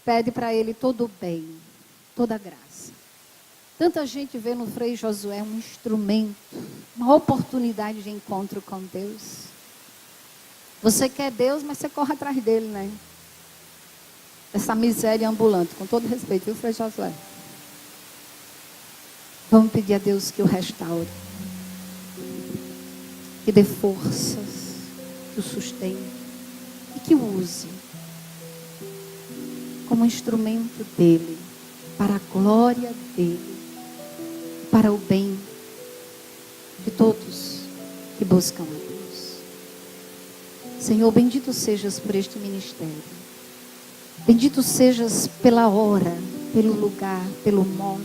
pede para ele todo o bem, toda a graça. Tanta gente vê no Frei Josué um instrumento, uma oportunidade de encontro com Deus. Você quer Deus, mas você corre atrás dele, né? Essa miséria ambulante, com todo respeito, viu, Frei Josué? Vamos pedir a Deus que o restaure, que dê forças, que o sustente e que o use como instrumento dele, para a glória dele, para o bem de todos que buscam a Deus. Senhor, bendito sejas por este ministério. Bendito sejas pela hora, pelo lugar, pelo modo,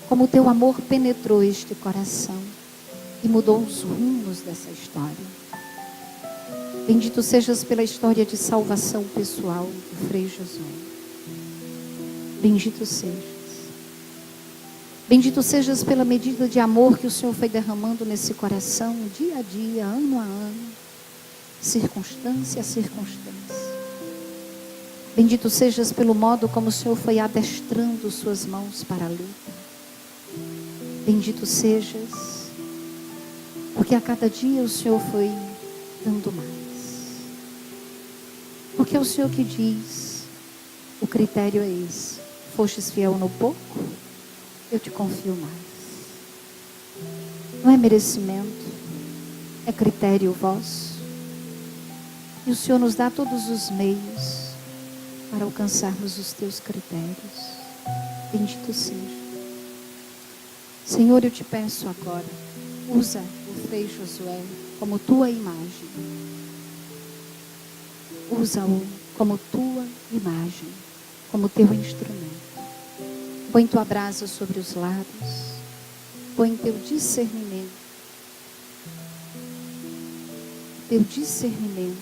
como o teu amor penetrou este coração e mudou os rumos dessa história. Bendito sejas pela história de salvação pessoal do Frei Josué. Bendito sejas. Bendito sejas pela medida de amor que o Senhor foi derramando nesse coração, dia a dia, ano a ano, circunstância a circunstância. Bendito sejas pelo modo como o Senhor foi adestrando suas mãos para a luta. Bendito sejas, porque a cada dia o Senhor foi dando mais. Porque é o Senhor que diz, o critério é esse: fostes fiel no pouco, eu te confio mais. Não é merecimento, é critério vosso. E o Senhor nos dá todos os meios para alcançarmos os teus critérios. Bendito seja. Senhor, eu te peço agora, usa o Frei Josué como tua imagem. Usa-o como tua imagem, como teu instrumento. Põe tua brasa sobre os lábios. Põe teu discernimento. Teu discernimento.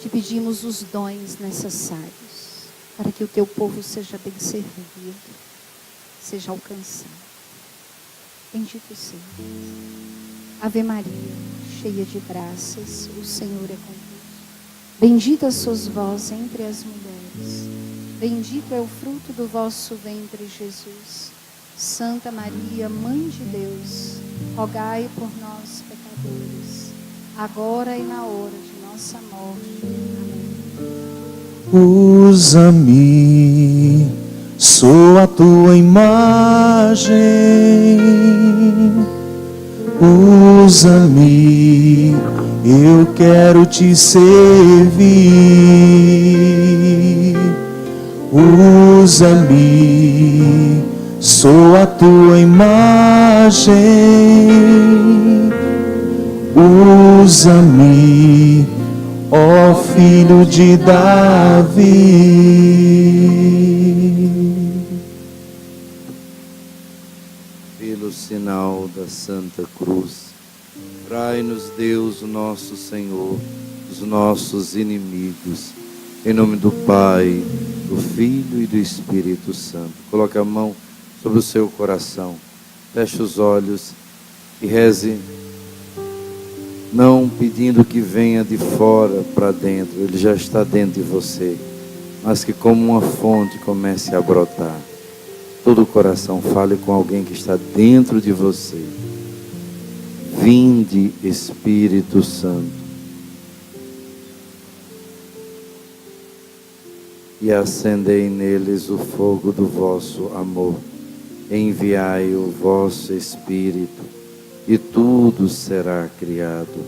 Te pedimos os dons necessários para que o teu povo seja bem servido, seja alcançado. Bendito seja. Ave Maria, cheia de graças, o Senhor é convosco. Bendita sois vós entre as mulheres. Bendito é o fruto do vosso ventre, Jesus. Santa Maria, Mãe de Deus, rogai por nós, pecadores, agora e na hora de nossa morte. Amém. Usa-me, sou a tua imagem. Usa-me, eu quero te servir. Usa-me, sou a tua imagem. Usa-me, ó Filho de Davi. Pelo sinal da Santa Cruz, livrai-nos Deus, o nosso Senhor, dos nossos inimigos. Em nome do Pai, do Filho e do Espírito Santo. Coloque a mão sobre o seu coração. Feche os olhos e reze, não pedindo que venha de fora para dentro. Ele já está dentro de você. Mas que como uma fonte comece a brotar. Todo o coração fale com alguém que está dentro de você. Vinde, Espírito Santo. E acendei neles o fogo do vosso amor. Enviai o vosso Espírito, e tudo será criado,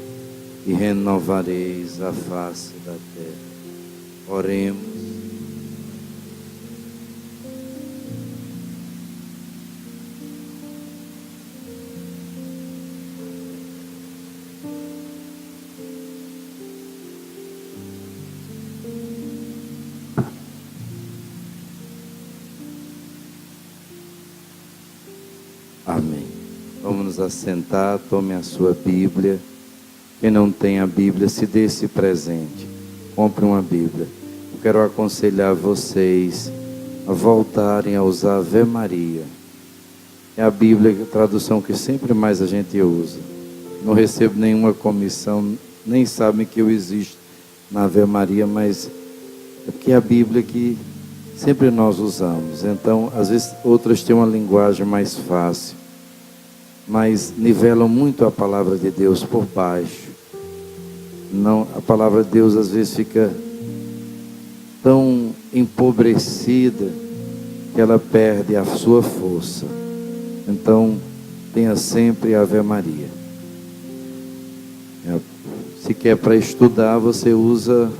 e renovareis a face da terra. Oremos. Amém. Vamos nos assentar, tome a sua Bíblia. Quem não tem a Bíblia, se dê esse presente. Compre uma Bíblia. Eu quero aconselhar vocês a voltarem a usar Ave Maria. É a Bíblia, a tradução que sempre mais a gente usa. Não recebo nenhuma comissão, nem sabem que eu existo na Ave Maria, mas É porque é a Bíblia que sempre nós usamos. Então, às vezes, outras têm uma linguagem mais fácil, mas nivelam muito a palavra de Deus por baixo. Não, a palavra de Deus às vezes fica tão empobrecida que ela perde a sua força. Então, tenha sempre a Ave Maria. Se quer para estudar, você usa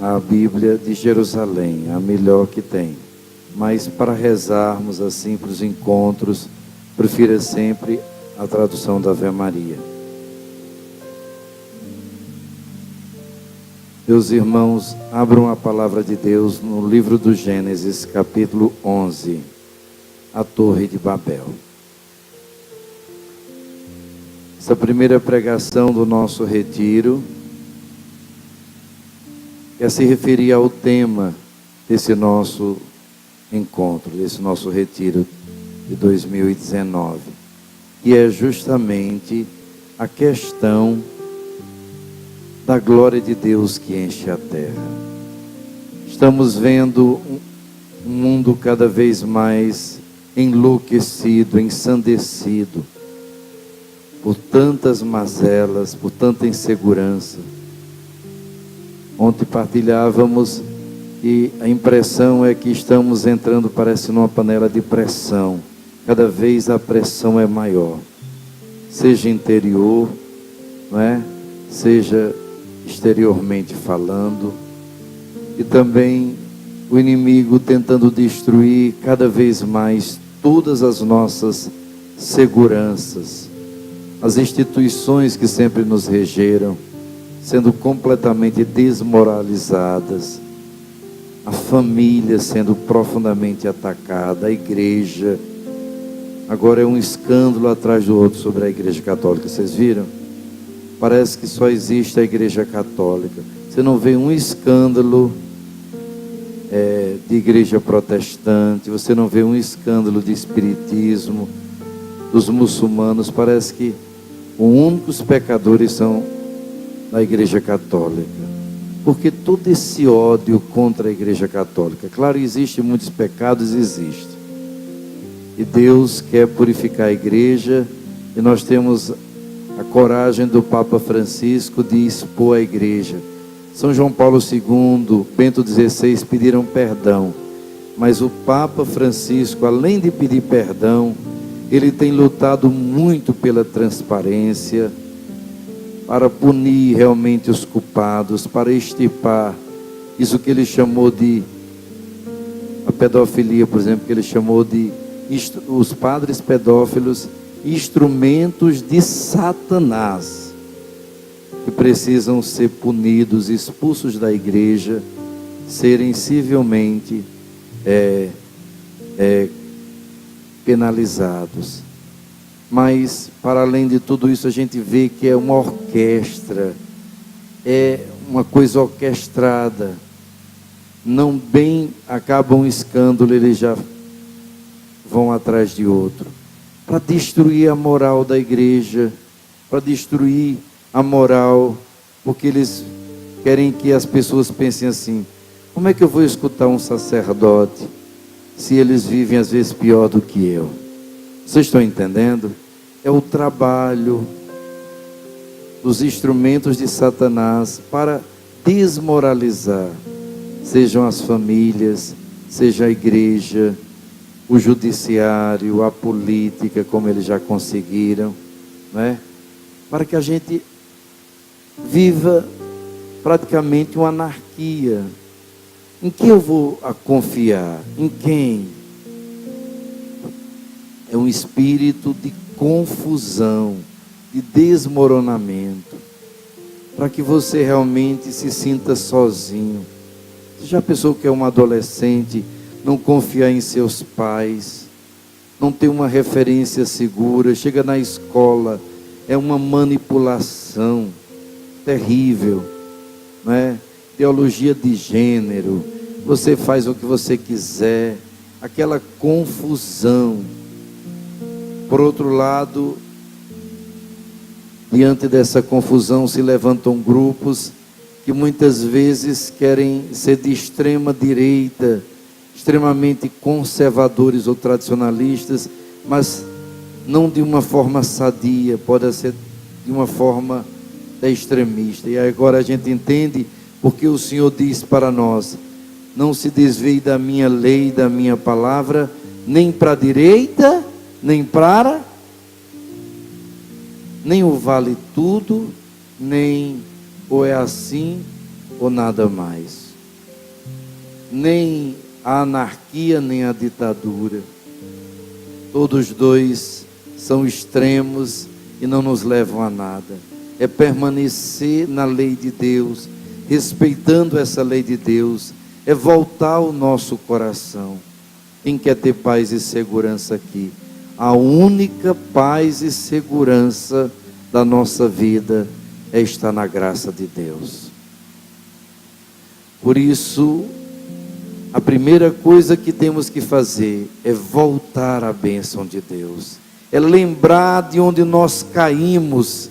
a Bíblia de Jerusalém, a melhor que tem. Mas para rezarmos assim, para os encontros, prefira sempre a tradução da Ave Maria. Meus irmãos, abram a palavra de Deus no livro do Gênesis, capítulo 11, a Torre de Babel. Essa primeira pregação do nosso retiro quer se referir ao tema desse nosso encontro, desse nosso retiro de 2019, que é justamente a questão da glória de Deus que enche a terra. Estamos vendo um mundo cada vez mais enlouquecido, ensandecido, por tantas mazelas, por tanta insegurança. Ontem partilhávamos e a impressão é que estamos entrando, parece, numa panela de pressão. Cada vez a pressão é maior, seja interior, não é? Seja exteriormente falando, e também o inimigo tentando destruir cada vez mais todas as nossas seguranças, as instituições que sempre nos regeram, sendo completamente desmoralizadas, a família sendo profundamente atacada, a igreja. Agora é um escândalo atrás do outro sobre a Igreja Católica, vocês viram? Parece que só existe a Igreja Católica. Você não vê um escândalo de igreja protestante, você não vê um escândalo de espiritismo, dos muçulmanos. Parece que os únicos pecadores são da Igreja Católica. Porque todo esse ódio contra a Igreja Católica, claro, existem muitos pecados, existe. E Deus quer purificar a igreja, e nós temos a coragem do Papa Francisco de expor a igreja. São João Paulo II, Bento XVI pediram perdão, mas o Papa Francisco, além de pedir perdão, ele tem lutado muito pela transparência, para punir realmente os culpados, para extirpar isso que ele chamou de a pedofilia, por exemplo, que ele chamou de os padres pedófilos instrumentos de Satanás, que precisam ser punidos, expulsos da igreja, serem civilmente penalizados. Mas, para além de tudo isso, a gente vê que é uma orquestra, é uma coisa orquestrada. Não bem acaba um escândalo, eles já vão atrás de outro, para destruir a moral da igreja, para destruir a moral, porque eles querem que as pessoas pensem assim: como é que eu vou escutar um sacerdote se eles vivem às vezes pior do que eu? Vocês estão entendendo? É o trabalho dos instrumentos de Satanás para desmoralizar, sejam as famílias, seja a igreja, o judiciário, a política, como eles já conseguiram, né? Para que a gente viva praticamente uma anarquia. Em quem eu vou confiar? Em quem? É um espírito de confusão, de desmoronamento, para que você realmente se sinta sozinho. Você já pensou que é um adolescente não confiar em seus pais, não ter uma referência segura, chega na escola, é uma manipulação terrível, não é? Teologia de gênero, você faz o que você quiser, aquela confusão. Por outro lado, diante dessa confusão se levantam grupos que muitas vezes querem ser de extrema direita, extremamente conservadores ou tradicionalistas, mas não de uma forma sadia, pode ser de uma forma extremista. E agora a gente entende porque o Senhor diz para nós: não se desvie da minha lei, da minha palavra, nem para a direita, nem o vale tudo, nem ou é assim ou nada mais, nem a anarquia, nem a ditadura. Todos dois são extremos e não nos levam a nada. É permanecer na lei de Deus, respeitando essa lei de Deus, é voltar o nosso coração. Quem quer ter paz e segurança aqui? A única paz e segurança da nossa vida é estar na graça de Deus. Por isso, a primeira coisa que temos que fazer é voltar à bênção de Deus, é lembrar de onde nós caímos,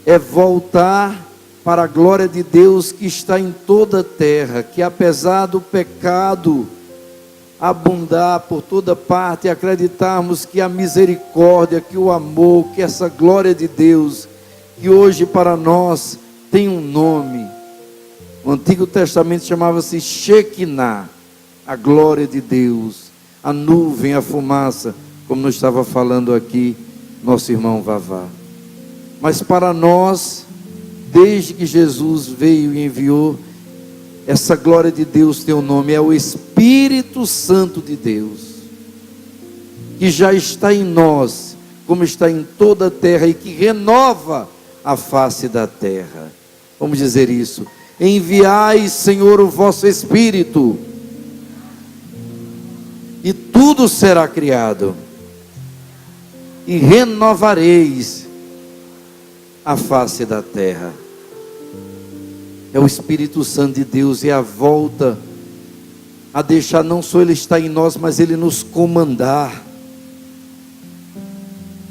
é voltar para a glória de Deus que está em toda a terra, que apesar do pecado abundar por toda parte, acreditarmos que a misericórdia, que o amor, que essa glória de Deus, que hoje para nós tem um nome. O Antigo Testamento chamava-se Shekinah, a glória de Deus, a nuvem, a fumaça, como nos estava falando aqui nosso irmão Vavá. Mas para nós, desde que Jesus veio e enviou, essa glória de Deus tem um nome, é o Espírito Santo de Deus, que já está em nós, como está em toda a terra, e que renova a face da terra. Vamos dizer isso: enviai, Senhor, o vosso Espírito, e tudo será criado, e renovareis a face da terra. É o Espírito Santo de Deus, é a volta a deixar não só Ele estar em nós, mas Ele nos comandar.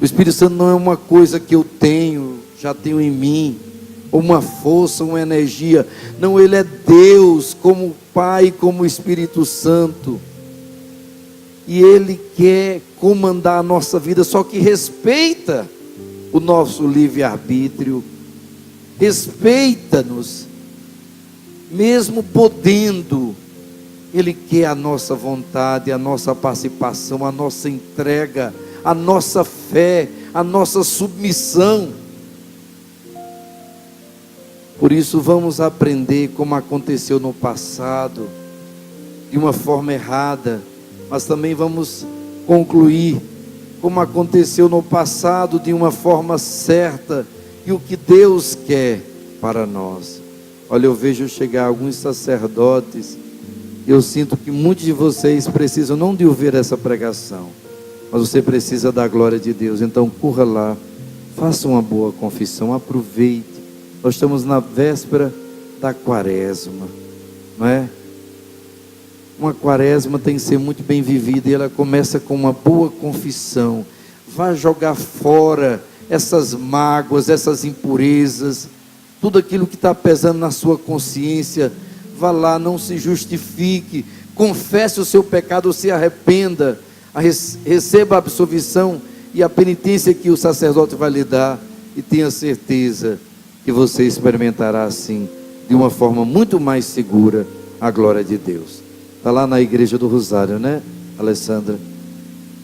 O Espírito Santo não é uma coisa que eu tenho, já tenho em mim, ou uma força, uma energia. Não, Ele é Deus, como Pai, como Espírito Santo. E Ele quer comandar a nossa vida, só que respeita o nosso livre-arbítrio, respeita-nos, mesmo podendo. Ele quer a nossa vontade, a nossa participação, a nossa entrega, a nossa fé, a nossa submissão. Por isso vamos aprender como aconteceu no passado, de uma forma errada, mas também vamos concluir como aconteceu no passado de uma forma certa, e o que Deus quer para nós. Olha, eu vejo chegar alguns sacerdotes, eu sinto que muitos de vocês precisam não de ouvir essa pregação, mas você precisa da glória de Deus. Então corra lá, faça uma boa confissão, aproveite. Nós estamos na véspera da quaresma, não é? Uma quaresma tem que ser muito bem vivida, e ela começa com uma boa confissão. Vá jogar fora essas mágoas, essas impurezas, tudo aquilo que está pesando na sua consciência. Vá lá, não se justifique, confesse o seu pecado, se arrependa, receba a absolvição e a penitência que o sacerdote vai lhe dar, e tenha certeza que você experimentará assim, de uma forma muito mais segura, a glória de Deus. Está lá na igreja do Rosário, né, Alessandra?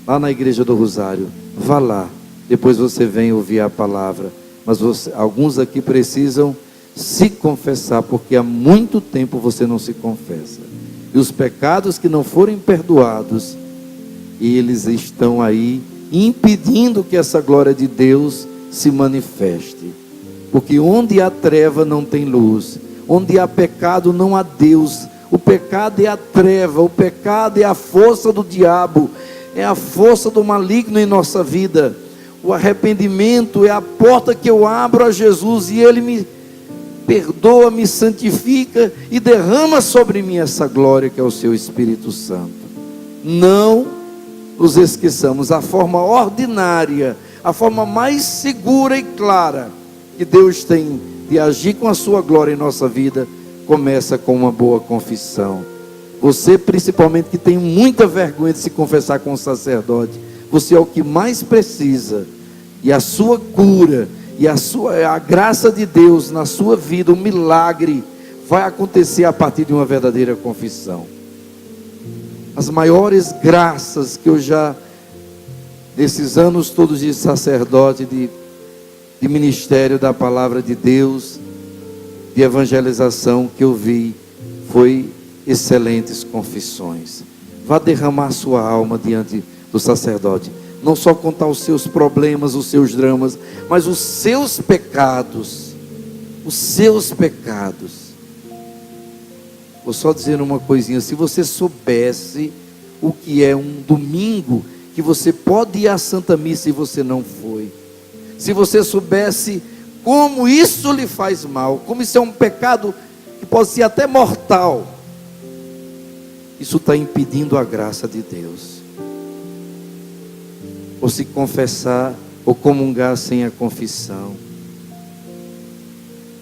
Lá na igreja do Rosário. Vá lá, depois você vem ouvir a palavra. Mas alguns aqui precisam se confessar, porque há muito tempo você não se confessa. E os pecados que não forem perdoados, eles estão aí impedindo que essa glória de Deus se manifeste. Porque onde há treva não tem luz, onde há pecado não há Deus. O pecado é a treva, o pecado é a força do diabo, é a força do maligno em nossa vida. O arrependimento é a porta que eu abro a Jesus, e Ele me perdoa, me santifica e derrama sobre mim essa glória que é o seu Espírito Santo. Não nos esqueçamos, a forma ordinária, a forma mais segura e clara que Deus tem de agir com a sua glória em nossa vida, começa com uma boa confissão. Você, principalmente, que tem muita vergonha de se confessar com o sacerdote, você é o que mais precisa. E a sua cura, e a graça de Deus na sua vida, o milagre, vai acontecer a partir de uma verdadeira confissão. As maiores graças que eu já, nesses anos todos de sacerdote, de ministério da palavra de Deus, de evangelização que eu vi, foi excelentes confissões. Vá derramar sua alma diante do sacerdote. Não só contar os seus problemas, os seus dramas, mas os seus pecados. Os seus pecados. Vou só dizer uma coisinha: se você soubesse o que é um domingo, que você pode ir à Santa Missa e você não foi. Se você soubesse como isso lhe faz mal, como isso é um pecado que pode ser até mortal, isso está impedindo a graça de Deus. Ou se confessar, ou comungar sem a confissão,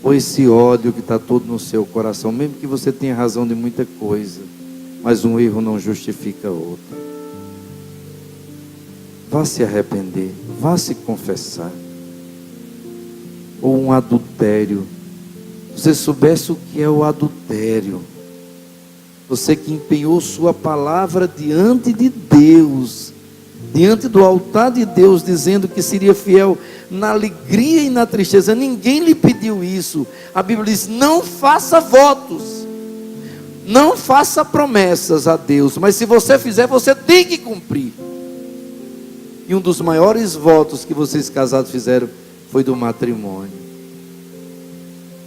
ou esse ódio que está todo no seu coração, mesmo que você tenha razão de muita coisa, mas um erro não justifica outro. Vá se arrepender, vá se confessar. Ou um adultério. Se você soubesse o que é o adultério, você que empenhou sua palavra diante de Deus, diante do altar de Deus, dizendo que seria fiel na alegria e na tristeza, ninguém lhe pediu isso. A Bíblia diz: não faça votos, não faça promessas a Deus, mas se você fizer, você tem que cumprir. E um dos maiores votos que vocês casados fizeram foi do matrimônio.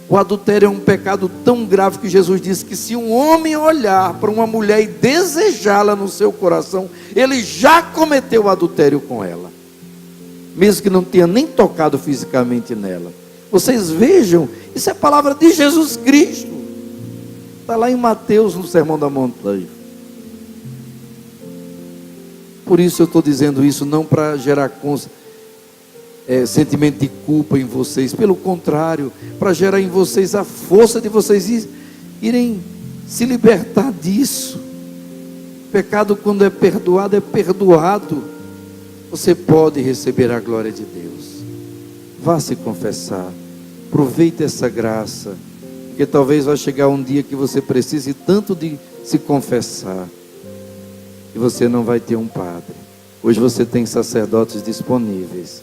O adultério é um pecado tão grave que Jesus disse que se um homem olhar para uma mulher e desejá-la no seu coração, ele já cometeu o adultério com ela, mesmo que não tenha nem tocado fisicamente nela. Vocês vejam, isso é a palavra de Jesus Cristo, está lá em Mateus, no Sermão da Montanha. Por isso eu estou dizendo isso, não para gerar sentimento de culpa em vocês, pelo contrário, para gerar em vocês a força de vocês irem se libertar disso. Pecado, quando é perdoado, você pode receber a glória de Deus. Vá se confessar, aproveite essa graça, porque talvez vai chegar um dia que você precise tanto de se confessar, e você não vai ter um padre. Hoje você tem sacerdotes disponíveis.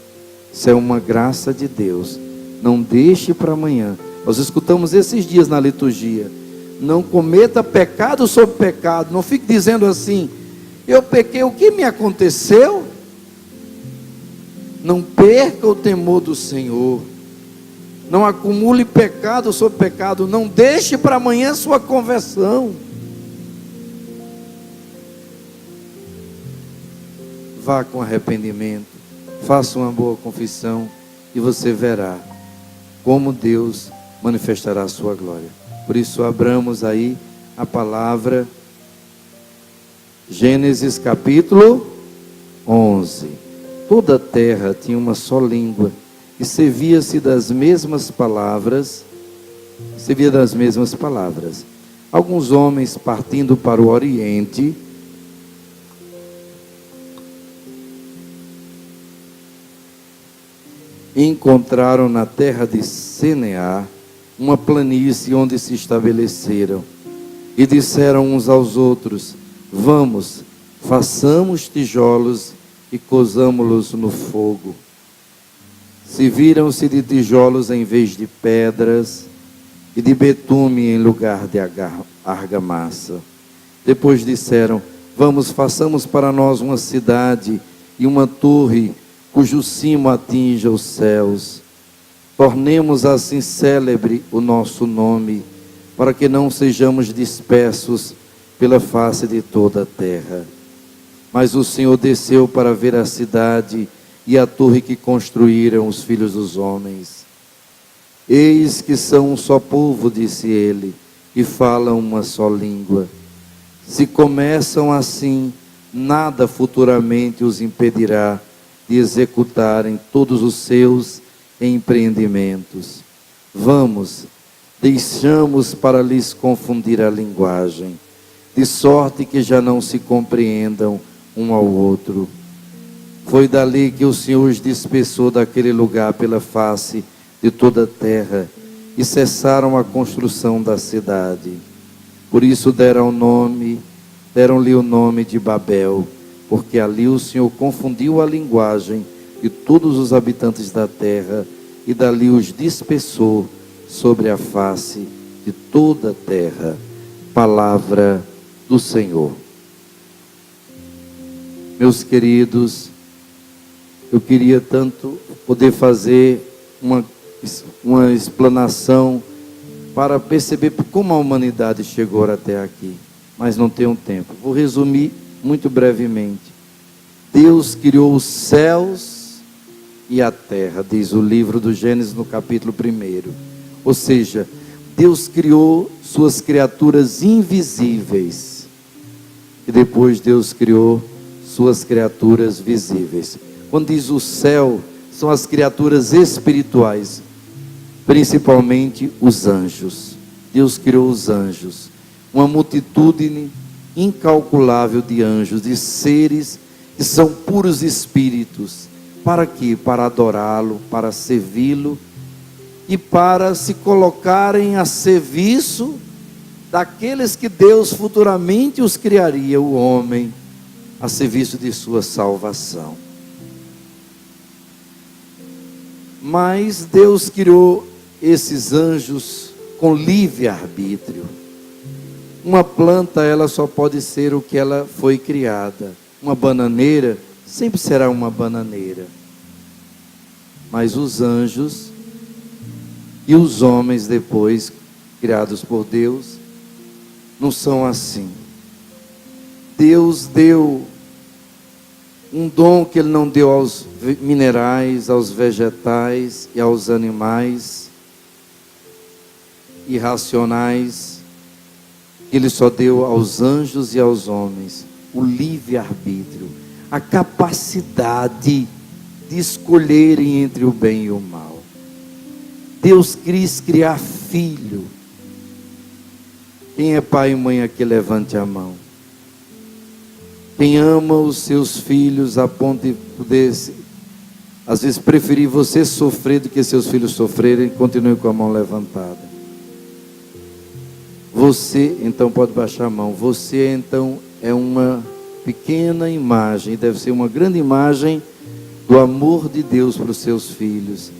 Isso é uma graça de Deus. Não deixe para amanhã. Nós escutamos esses dias na liturgia: não cometa pecado sobre pecado. Não fique dizendo assim: eu pequei, o que me aconteceu? Não perca o temor do Senhor. Não acumule pecado sobre pecado. Não deixe para amanhã sua conversão. Vá com arrependimento. Faça uma boa confissão e você verá como Deus manifestará a sua glória. Por isso, abramos aí a palavra, Gênesis capítulo 11. Toda a terra tinha uma só língua e servia das mesmas palavras. Alguns homens, partindo para o oriente, encontraram na terra de Senear uma planície onde se estabeleceram, e disseram uns aos outros: vamos, façamos tijolos e cozamo-los no fogo. Serviram-se de tijolos em vez de pedras, e de betume em lugar de argamassa. Depois disseram: vamos, façamos para nós uma cidade e uma torre cujo cimo atinja os céus. Tornemos assim célebre o nosso nome, para que não sejamos dispersos pela face de toda a terra. Mas o Senhor desceu para ver a cidade e a torre que construíram os filhos dos homens. Eis que são um só povo, disse ele, e falam uma só língua. Se começam assim, nada futuramente os impedirá de executarem todos os seus empreendimentos. Vamos, deixamos para lhes confundir a linguagem, de sorte que já não se compreendam um ao outro. Foi dali que o Senhor os dispersou daquele lugar pela face de toda a terra, e cessaram a construção da cidade. Por isso deram-lhe o nome de Babel, porque ali o Senhor confundiu a linguagem de todos os habitantes da terra, e dali os dispersou sobre a face de toda a terra. Palavra do Senhor. Meus queridos, eu queria tanto poder fazer uma explanação para perceber como a humanidade chegou até aqui, mas não tenho tempo. Vou resumir muito brevemente. Deus criou os céus e a terra, diz o livro do Gênesis no capítulo 1. Ou seja, Deus criou suas criaturas invisíveis, e depois Deus criou suas criaturas visíveis. Quando diz o céu, são as criaturas espirituais, principalmente os anjos. Deus criou os anjos, uma multitude incalculável de anjos, de seres que são puros espíritos. Para quê? Para adorá-lo, para servi-lo e para se colocarem a serviço daqueles que Deus futuramente os criaria, o homem, a serviço de sua salvação. Mas Deus criou esses anjos com livre-arbítrio. Uma planta, ela só pode ser o que ela foi criada. Uma bananeira sempre será uma bananeira. Mas os anjos e os homens depois, criados por Deus, não são assim. Deus deu um dom que Ele não deu aos minerais, aos vegetais e aos animais irracionais. Ele só deu aos anjos e aos homens o livre-arbítrio, a capacidade de escolherem entre o bem e o mal. Deus quis criar filho. Quem é pai e mãe aqui, levante a mão. Quem ama os seus filhos a ponto de poder, às vezes, preferir você sofrer do que seus filhos sofrerem, continue com a mão levantada. Você, então, pode baixar a mão. Você, então, é uma pequena imagem, deve ser uma grande imagem do amor de Deus para os seus filhos.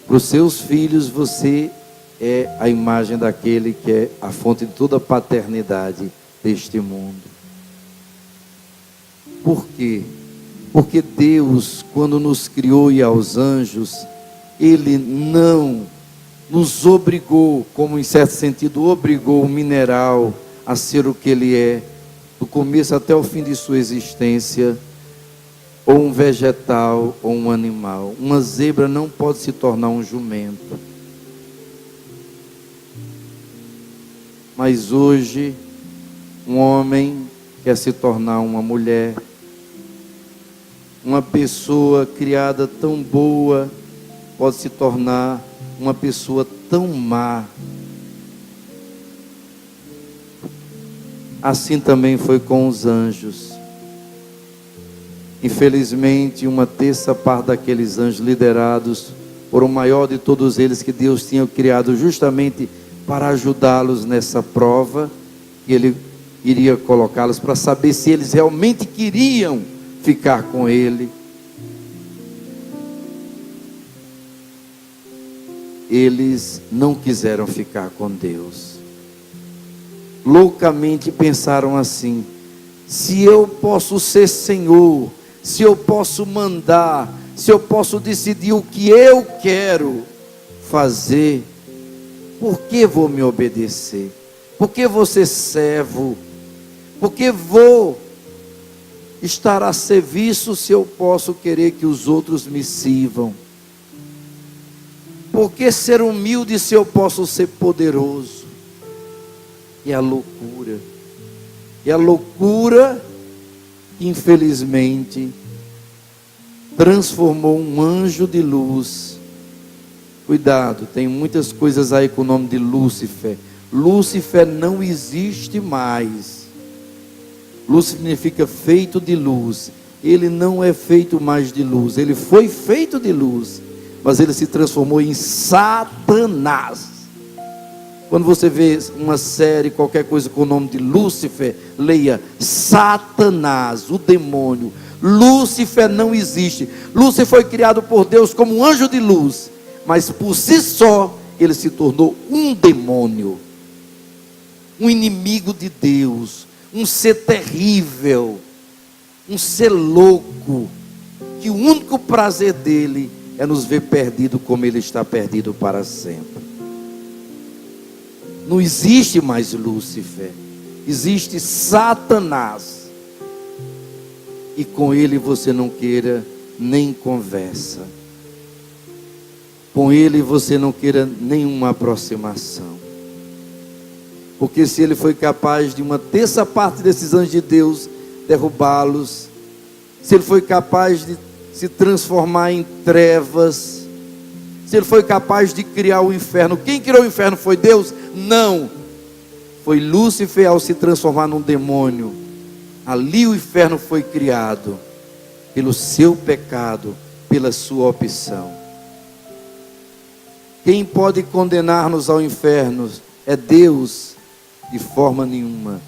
Para os seus filhos, você é a imagem daquele que é a fonte de toda a paternidade deste mundo. Por quê? Porque Deus, quando nos criou e aos anjos, Ele não nos obrigou, como em certo sentido obrigou o mineral a ser o que ele é, do começo até o fim de sua existência, ou um vegetal ou um animal. Uma zebra não pode se tornar um jumento. Mas hoje, um homem quer se tornar uma mulher, uma pessoa criada tão boa pode se tornar uma pessoa tão má. Assim também foi com os anjos. Infelizmente, uma terça parte daqueles anjos liderados por o maior de todos eles que Deus tinha criado justamente para ajudá-los nessa prova, e Ele iria colocá-los para saber se eles realmente queriam ficar com Ele. Eles não quiseram ficar com Deus. Loucamente pensaram assim: se eu posso ser Senhor, se eu posso mandar, se eu posso decidir o que eu quero fazer, por que vou me obedecer? Por que vou ser servo? Por que vou estar a serviço se eu posso querer que os outros me sirvam? Por que ser humilde se eu posso ser poderoso? E a loucura. E a loucura, infelizmente, transformou um anjo de luz Cuidado, tem muitas coisas aí com o nome de Lúcifer. Lúcifer não existe mais. Lúcifer significa feito de luz. Ele não é feito mais de luz. Ele foi feito de luz, mas ele se transformou em Satanás. Quando você vê uma série, qualquer coisa com o nome de Lúcifer, leia Satanás, o demônio. Lúcifer não existe. Lúcifer foi criado por Deus como um anjo de luz, mas por si só ele se tornou um demônio, um inimigo de Deus, um ser terrível, um ser louco, que o único prazer dele é nos ver perdido como ele está perdido para sempre. Não existe mais Lúcifer, existe Satanás, e com ele você não queira nem conversa, com ele você não queira nenhuma aproximação, porque se ele foi capaz de uma terça parte desses anjos de Deus derrubá-los, se ele foi capaz de se transformar em trevas, se ele foi capaz de criar o inferno, quem criou o inferno foi Deus? Não, foi Lúcifer ao se transformar num demônio. Ali o inferno foi criado pelo seu pecado, pela sua opção. Quem pode condenar-nos ao inferno é Deus, de forma nenhuma.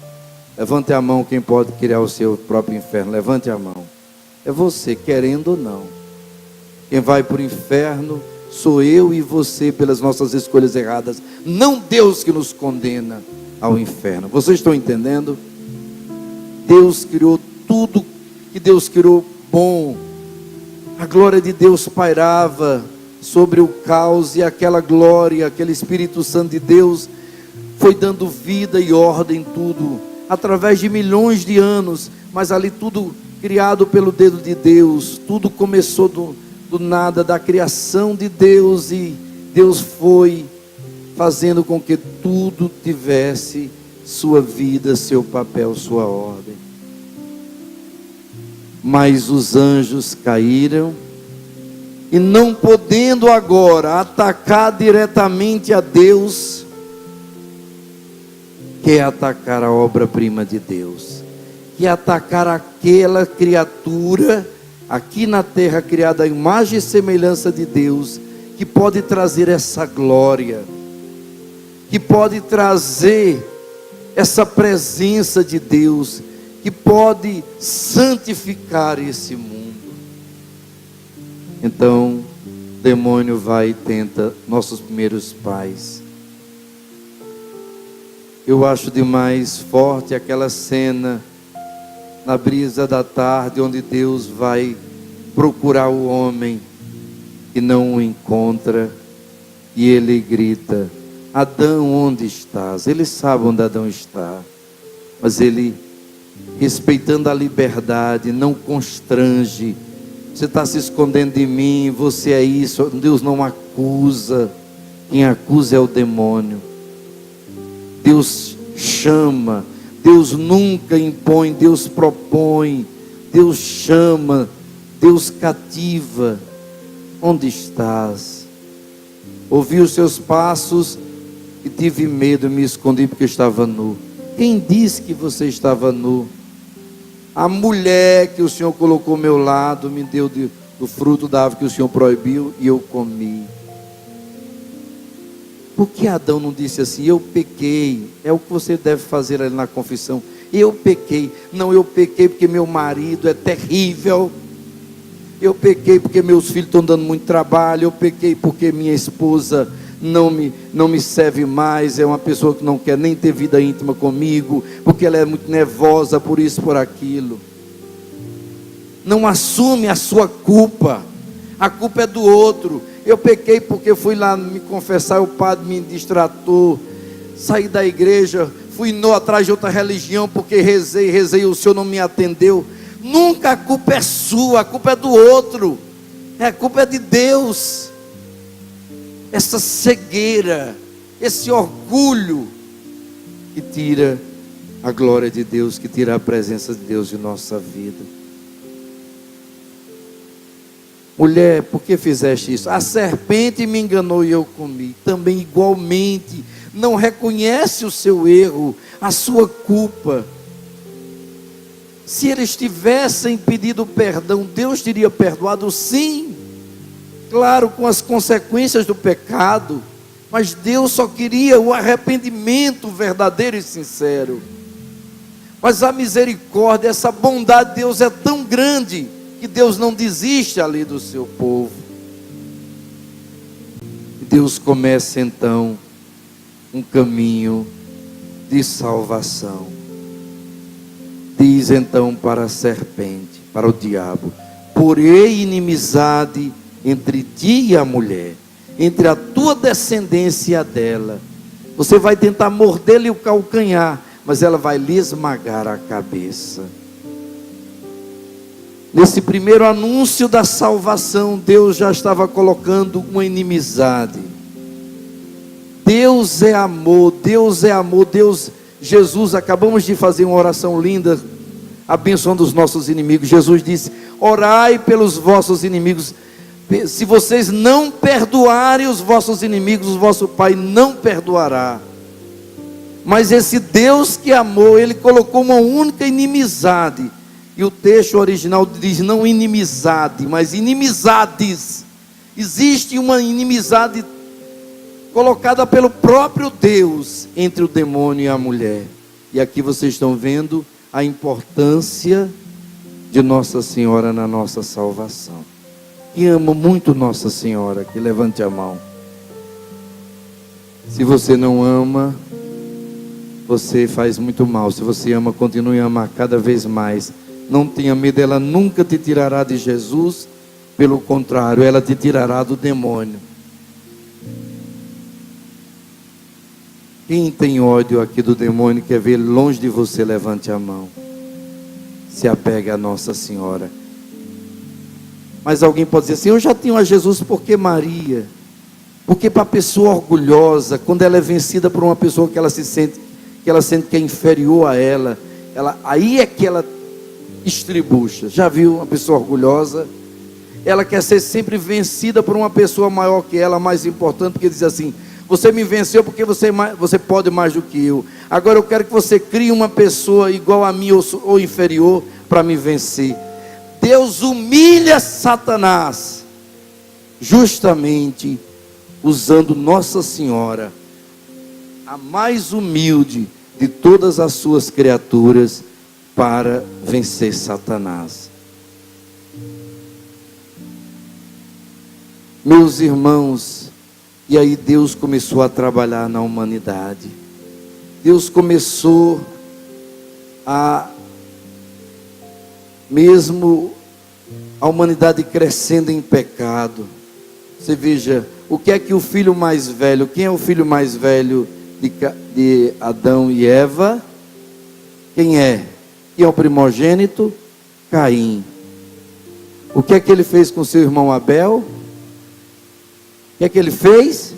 Levante a mão quem pode criar o seu próprio inferno. Levante a mão. É você, querendo ou não. Quem vai para o inferno sou eu e você, pelas nossas escolhas erradas. Não Deus que nos condena ao inferno. Vocês estão entendendo? Deus criou tudo que Deus criou bom. A glória de Deus pairava sobre o caos, e aquela glória, aquele Espírito Santo de Deus foi dando vida e ordem em tudo, através de milhões de anos, mas ali tudo criado pelo dedo de Deus. Tudo começou do nada, da criação de Deus, e Deus foi fazendo com que tudo tivesse sua vida, seu papel, sua ordem. Mas os anjos caíram, e não podendo agora atacar diretamente a Deus, quer atacar a obra-prima de Deus, quer atacar aquela criatura aqui na terra, criada à imagem e semelhança de Deus, que pode trazer essa glória, que pode trazer essa presença de Deus, que pode santificar esse mundo. Então, o demônio vai e tenta nossos primeiros pais. Eu acho demais forte aquela cena na brisa da tarde, onde Deus vai procurar o homem e não o encontra, e ele grita: Adão, onde estás? Ele sabe onde Adão está, mas ele, respeitando a liberdade, não constrange. Você está se escondendo de mim, você é isso. Deus não acusa, quem acusa é o demônio. Deus chama, Deus nunca impõe, Deus propõe, Deus chama, Deus cativa. Onde estás? Ouvi os seus passos e tive medo, me escondi porque estava nu. Quem disse que você estava nu? A mulher que o Senhor colocou ao meu lado me deu do fruto da árvore que o Senhor proibiu, e eu comi. Por que Adão não disse assim: eu pequei? É o que você deve fazer ali na confissão. Eu pequei. Não, eu pequei porque meu marido é terrível. Eu pequei porque meus filhos estão dando muito trabalho. Eu pequei porque minha esposa não me serve mais. É uma pessoa que não quer nem ter vida íntima comigo, porque ela é muito nervosa por isso, por aquilo. Não assume a sua culpa. A culpa é do outro. Eu pequei porque fui lá me confessar, o padre me distratou, saí da igreja, fui atrás de outra religião, porque rezei, o Senhor não me atendeu. Nunca a culpa é sua, a culpa é do outro, a culpa é de Deus. Essa cegueira, esse orgulho que tira a glória de Deus, que tira a presença de Deus de nossa vida. mulher, por que fizeste isso? A serpente me enganou e eu comi. Também igualmente, não reconhece o seu erro, a sua culpa. Se eles tivessem pedido perdão, Deus teria perdoado, sim. Claro, com as consequências do pecado. Mas Deus só queria o arrependimento verdadeiro e sincero. Mas a misericórdia, essa bondade de Deus é tão grande, que Deus não desiste ali do seu povo. E Deus começa então um caminho de salvação. Diz então para a serpente, para o diabo: porei inimizade entre ti e a mulher, entre a tua descendência e a dela. Você vai tentar morder-lhe o calcanhar, mas ela vai lhe esmagar a cabeça. Nesse primeiro anúncio da salvação, Deus já estava colocando uma inimizade. Deus é amor, Deus é amor, Deus, Jesus, acabamos de fazer uma oração linda, abençoando os nossos inimigos. Jesus disse: orai pelos vossos inimigos. Se vocês não perdoarem os vossos inimigos, o vosso Pai não perdoará. Mas esse Deus que amou, Ele colocou uma única inimizade. E o texto original diz não inimizade, mas inimizades. Existe uma inimizade colocada pelo próprio Deus entre o demônio e a mulher. E aqui vocês estão vendo a importância de Nossa Senhora na nossa salvação. Quem ama muito Nossa Senhora, que levante a mão. Se você não ama, você faz muito mal. Se você ama, continue a amar cada vez mais. Não tenha medo, ela nunca te tirará de Jesus. Pelo contrário, ela te tirará do demônio. Quem tem ódio aqui do demônio, quer ver longe de você, levante a mão. Se apegue a Nossa Senhora. Mas alguém pode dizer assim: eu já tenho a Jesus, porque Maria? Porque para a pessoa orgulhosa, quando ela é vencida por uma pessoa que ela sente que é inferior a ela, aí é que ela estribucha. Já viu uma pessoa orgulhosa? Ela quer ser sempre vencida por uma pessoa maior que ela, mais importante, porque diz assim: você me venceu porque você pode mais do que eu. Agora eu quero que você crie uma pessoa igual a mim ou inferior para me vencer. Deus humilha Satanás, justamente usando Nossa Senhora, a mais humilde de todas as suas criaturas, para vencer Satanás. Meus irmãos, e aí Deus começou a trabalhar na humanidade. Deus começou a, mesmo a humanidade crescendo em pecado. Você veja, o que é que o filho mais velho, quem é o filho mais velho de Adão e Eva? Quem é? Quem é o primogênito? Caim. O que é que ele fez com seu irmão Abel? O que é que ele fez?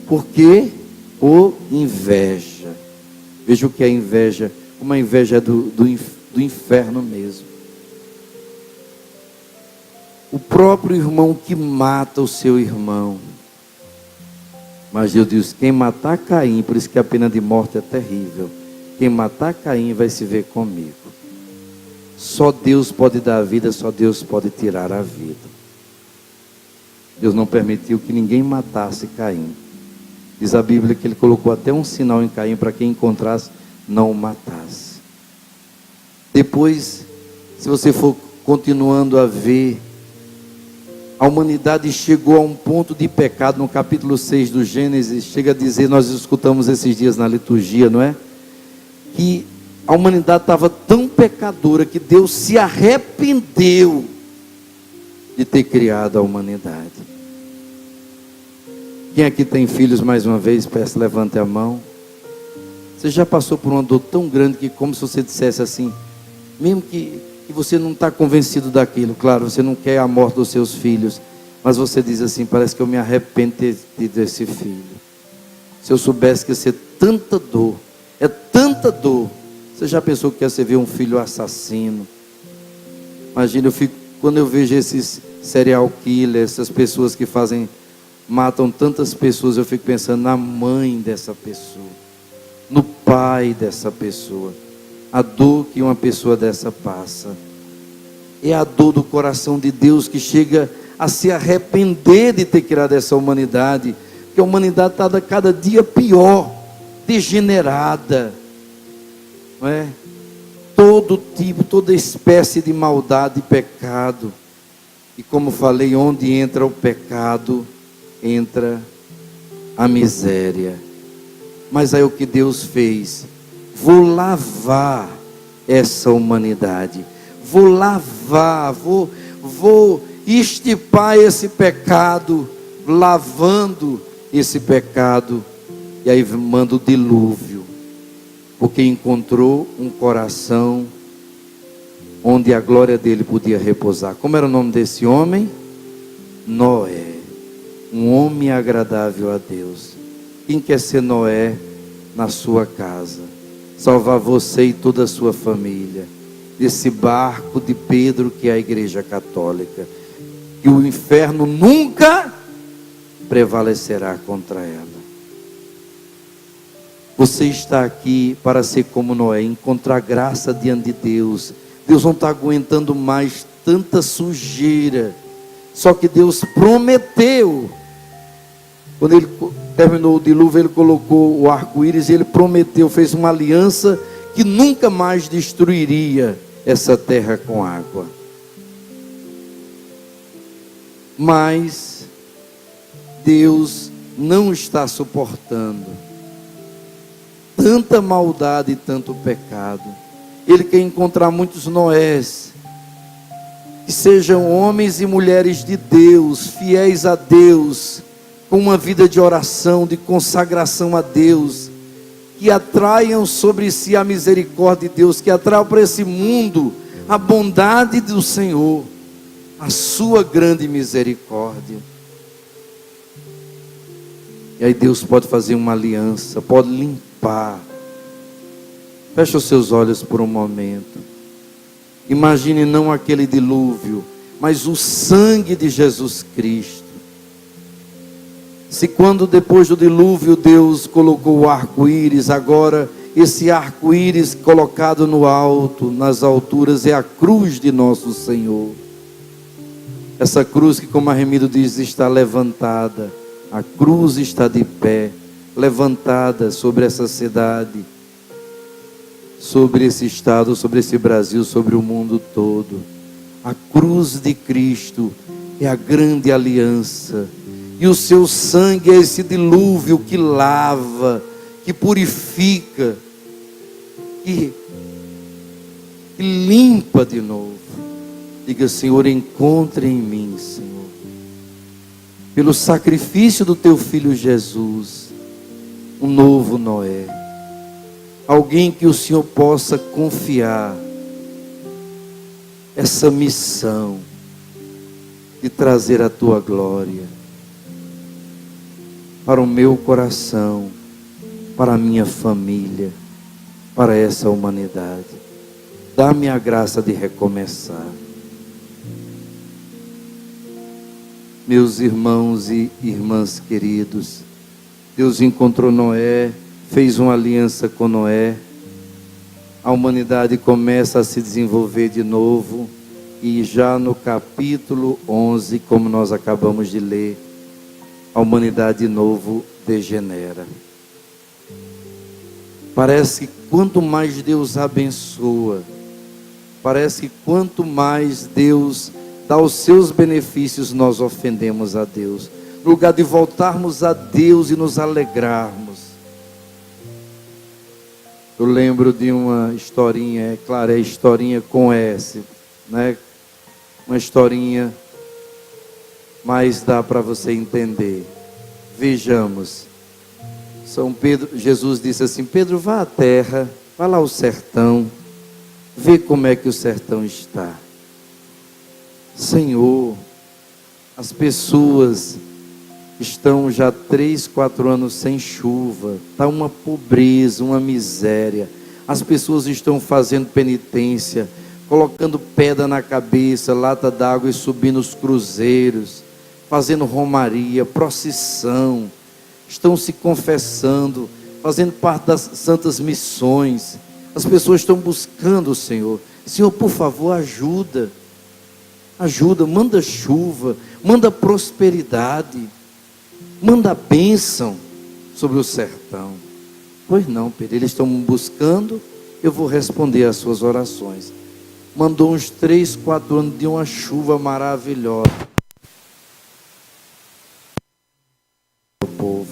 Porque por inveja. Veja o que é inveja. Uma inveja do inferno mesmo. O próprio irmão que mata o seu irmão. Mas Deus diz: quem matar Caim, por isso que a pena de morte é terrível, quem matar Caim vai se ver comigo. Só Deus pode dar a vida, só Deus pode tirar a vida. Deus não permitiu que ninguém matasse Caim. Diz a Bíblia que Ele colocou até um sinal em Caim para quem encontrasse não o matasse. Depois, se você for continuando a ver, a humanidade chegou a um ponto de pecado. No capítulo 6 do Gênesis, chega a dizer, nós escutamos esses dias na liturgia, não é? Que a humanidade estava tão pecadora que Deus se arrependeu de ter criado a humanidade. Quem aqui tem filhos, mais uma vez, peço, levante a mão. Você já passou por uma dor tão grande que, como se você dissesse assim, mesmo que você não está convencido daquilo, claro, você não quer a morte dos seus filhos, mas você diz assim: parece que eu me arrependo de ter tido esse filho. Se eu soubesse que ia ser tanta dor, é tanta dor. Você já pensou que ia ser ver um filho assassino? Imagina, quando eu vejo esses serial killer, essas pessoas que matam tantas pessoas, eu fico pensando na mãe dessa pessoa, no pai dessa pessoa. A dor que uma pessoa dessa passa é a dor do coração de Deus, que chega a se arrepender de ter criado essa humanidade, porque a humanidade está cada dia pior, degenerada, não é? Todo tipo, toda espécie de maldade e pecado. E como falei, onde entra o pecado, entra a miséria. Mas aí o que Deus fez? Vou lavar essa humanidade. Vou lavar, vou extirpar esse pecado, lavando esse pecado. E aí manda o dilúvio, porque encontrou um coração onde a glória dele podia repousar. Como era o nome desse homem? Noé. Um homem agradável a Deus. Quem quer ser Noé na sua casa? Salvar você e toda a sua família desse barco de Pedro, que é a Igreja Católica, que o inferno nunca prevalecerá contra ela. Você está aqui para ser como Noé, encontrar graça diante de Deus. Deus não está aguentando mais tanta sujeira. Só que Deus prometeu. Quando ele terminou o dilúvio, ele colocou o arco-íris e ele prometeu, fez uma aliança que nunca mais destruiria essa terra com água. Mas Deus não está suportando tanta maldade e tanto pecado. Ele quer encontrar muitos Noés, que sejam homens e mulheres de Deus, fiéis a Deus, com uma vida de oração, de consagração a Deus, que atraiam sobre si a misericórdia de Deus, que atraiam para esse mundo a bondade do Senhor, a sua grande misericórdia. E aí Deus pode fazer uma aliança, pode limpar. Feche os seus olhos por um momento. Imagine não aquele dilúvio, mas o sangue de Jesus Cristo. Se quando depois do dilúvio Deus colocou o arco-íris, agora esse arco-íris colocado no alto, nas alturas, é a cruz de nosso Senhor. Essa cruz que, como a Remido diz, está levantada. A cruz está de pé, levantada sobre essa cidade, sobre esse estado, sobre esse Brasil, sobre o mundo todo. A cruz de Cristo é a grande aliança. E o seu sangue é esse dilúvio que lava, que purifica, que limpa de novo. Diga: Senhor, encontre em mim, Senhor, pelo sacrifício do teu Filho Jesus, um novo Noé. Alguém que o Senhor possa confiar essa missão de trazer a tua glória para o meu coração, para a minha família, para essa humanidade. Dá-me a graça de recomeçar. Meus irmãos e irmãs queridos, Deus encontrou Noé, fez uma aliança com Noé. A humanidade começa a se desenvolver de novo. E já no capítulo 11, como nós acabamos de ler, a humanidade de novo degenera. Parece que quanto mais Deus abençoa, parece que quanto mais Deus dá os seus benefícios, nós ofendemos a Deus. No lugar de voltarmos a Deus e nos alegrarmos. Eu lembro de uma historinha, é claro, é historinha com S, né? Uma historinha, mas dá para você entender. Vejamos. São Pedro, Jesus disse assim: Pedro, vá à terra, vá lá ao sertão, vê como é que o sertão está. Senhor, as pessoas estão já 3, 4 anos sem chuva, está uma pobreza, uma miséria. As pessoas estão fazendo penitência, colocando pedra na cabeça, lata d'água e subindo os cruzeiros, fazendo romaria, procissão, estão se confessando, fazendo parte das santas missões. As pessoas estão buscando o Senhor. Senhor, por favor, ajuda, manda chuva, manda prosperidade, manda bênção sobre o sertão. Pois não, Pedro, eles estão buscando, eu vou responder às suas orações. Mandou uns 3, 4 anos de uma chuva maravilhosa. O povo.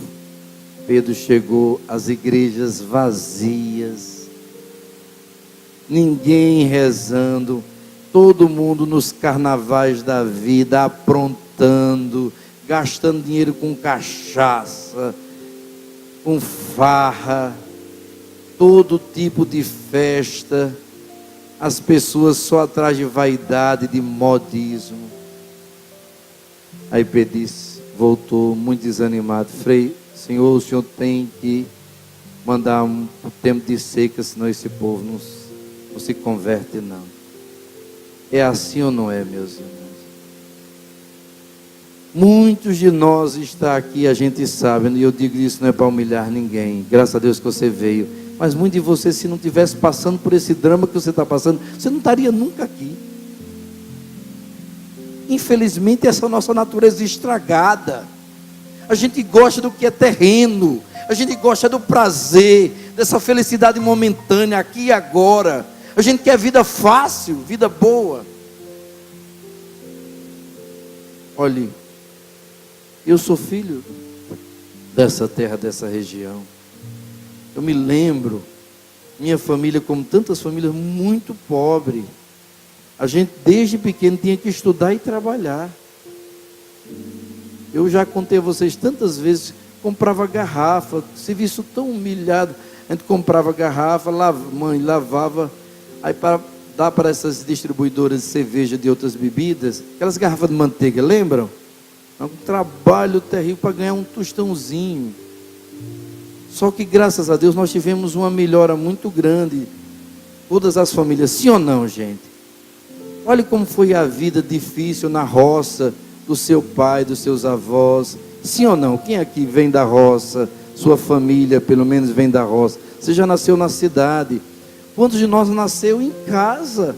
Pedro chegou, as igrejas vazias, ninguém rezando, todo mundo nos carnavais da vida, aprontando, gastando dinheiro com cachaça, com farra, todo tipo de festa, as pessoas só atrás de vaidade, de modismo. Aí Pedro disse, voltou muito desanimado: Frei, Senhor, o Senhor tem que mandar um tempo de seca, senão esse povo não se converte não. É assim ou não é, meus irmãos? Muitos de nós está aqui, a gente sabe, e eu digo isso não é para humilhar ninguém, graças a Deus que você veio, mas muitos de vocês, se não estivesse passando por esse drama que você está passando, você não estaria nunca aqui. Infelizmente, essa é a nossa natureza estragada. A gente gosta do que é terreno, a gente gosta do prazer, dessa felicidade momentânea, aqui e agora. A gente quer vida fácil, vida boa. Olhe, eu sou filho dessa terra, dessa região. Eu me lembro, minha família, como tantas famílias, muito pobre. A gente desde pequeno tinha que estudar e trabalhar. Eu já contei a vocês tantas vezes, comprava garrafa, serviço tão humilhado. A gente comprava garrafa, mãe lavava, aí para dar para essas distribuidoras de cerveja, de outras bebidas, aquelas garrafas de manteiga, lembram? Um trabalho terrível para ganhar um tostãozinho. Só que graças a Deus nós tivemos uma melhora muito grande. Todas as famílias, sim ou não, gente? Olha como foi a vida difícil na roça, do seu pai, dos seus avós. Sim ou não? Quem aqui vem da roça? Sua família pelo menos vem da roça. Você já nasceu na cidade. Quantos de nós nasceu em casa?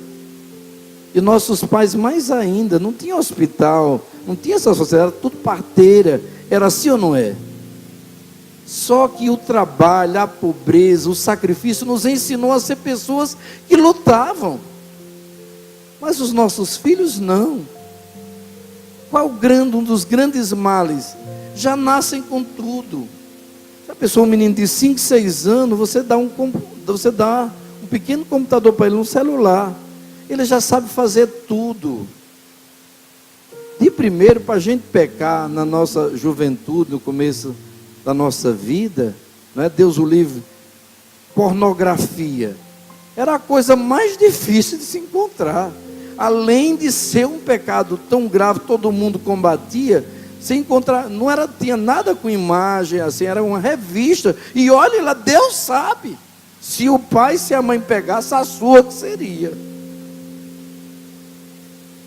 E nossos pais mais ainda. Não tinha hospital, não tinha essa sociedade, era tudo parteira. Era assim ou não é? Só que o trabalho, a pobreza, o sacrifício nos ensinou a ser pessoas que lutavam. Mas os nossos filhos não. Qual um dos grandes males? Já nascem com tudo. Já pensou, um menino de 5, 6 anos, você dá um pequeno computador para ele, um celular. Ele já sabe fazer tudo. De primeiro, para a gente pecar na nossa juventude, no começo da nossa vida, não é? Deus o livre, pornografia era a coisa mais difícil de se encontrar. Além de ser um pecado tão grave, todo mundo combatia, se encontrar, tinha nada com imagem, assim, era uma revista, e olha lá, Deus sabe, se o pai, se a mãe pegasse, a sua que seria.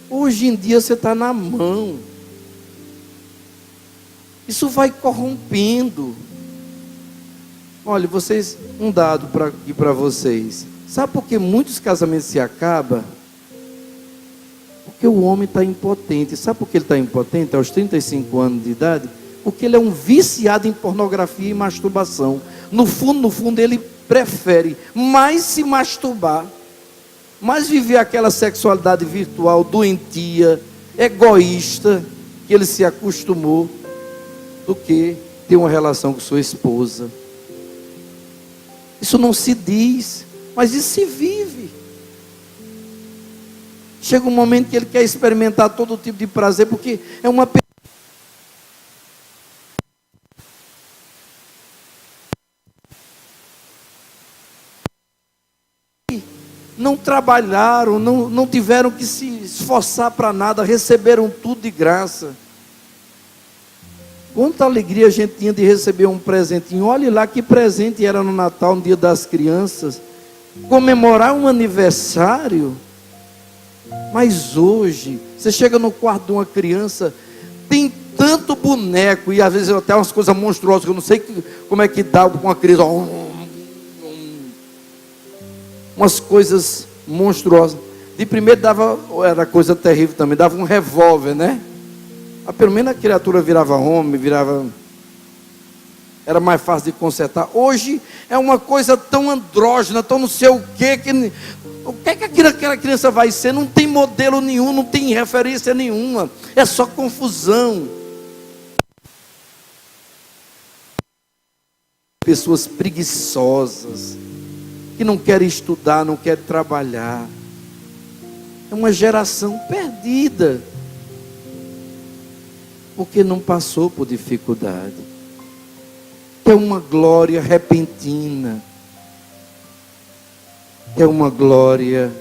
Hoje em dia você está na mão, isso vai corrompendo. Olha, vocês, um dado aqui para vocês, sabe por que muitos casamentos se acabam? Porque o homem está impotente. Sabe por que ele está impotente aos 35 anos de idade? Porque ele é um viciado em pornografia e masturbação. No fundo, ele prefere mais se masturbar, mais viver aquela sexualidade virtual doentia, egoísta, que ele se acostumou, do que ter uma relação com sua esposa. Isso não se diz, mas isso se vive. Chega um momento que ele quer experimentar todo tipo de prazer, porque é uma pessoa. Não trabalharam, não tiveram que se esforçar para nada, receberam tudo de graça. Quanta alegria a gente tinha de receber um presentinho. Olhe lá que presente era no Natal, no Dia das Crianças. Comemorar um aniversário. Mas hoje, você chega no quarto de uma criança, tem tanto boneco, e às vezes até umas coisas monstruosas, que eu não sei como é que dá com uma criança. Umas coisas monstruosas. De primeiro dava, era coisa terrível também, dava um revólver, né? Mas pelo menos a criatura virava homem, era mais fácil de consertar. Hoje é uma coisa tão andrógena, tão não sei o quê, o que é que aquela criança vai ser? Não tem modelo nenhum, não tem referência nenhuma, é só confusão. Pessoas preguiçosas, que não querem estudar, não querem trabalhar. É uma geração perdida, porque não passou por dificuldade. É uma glória repentina, é uma glória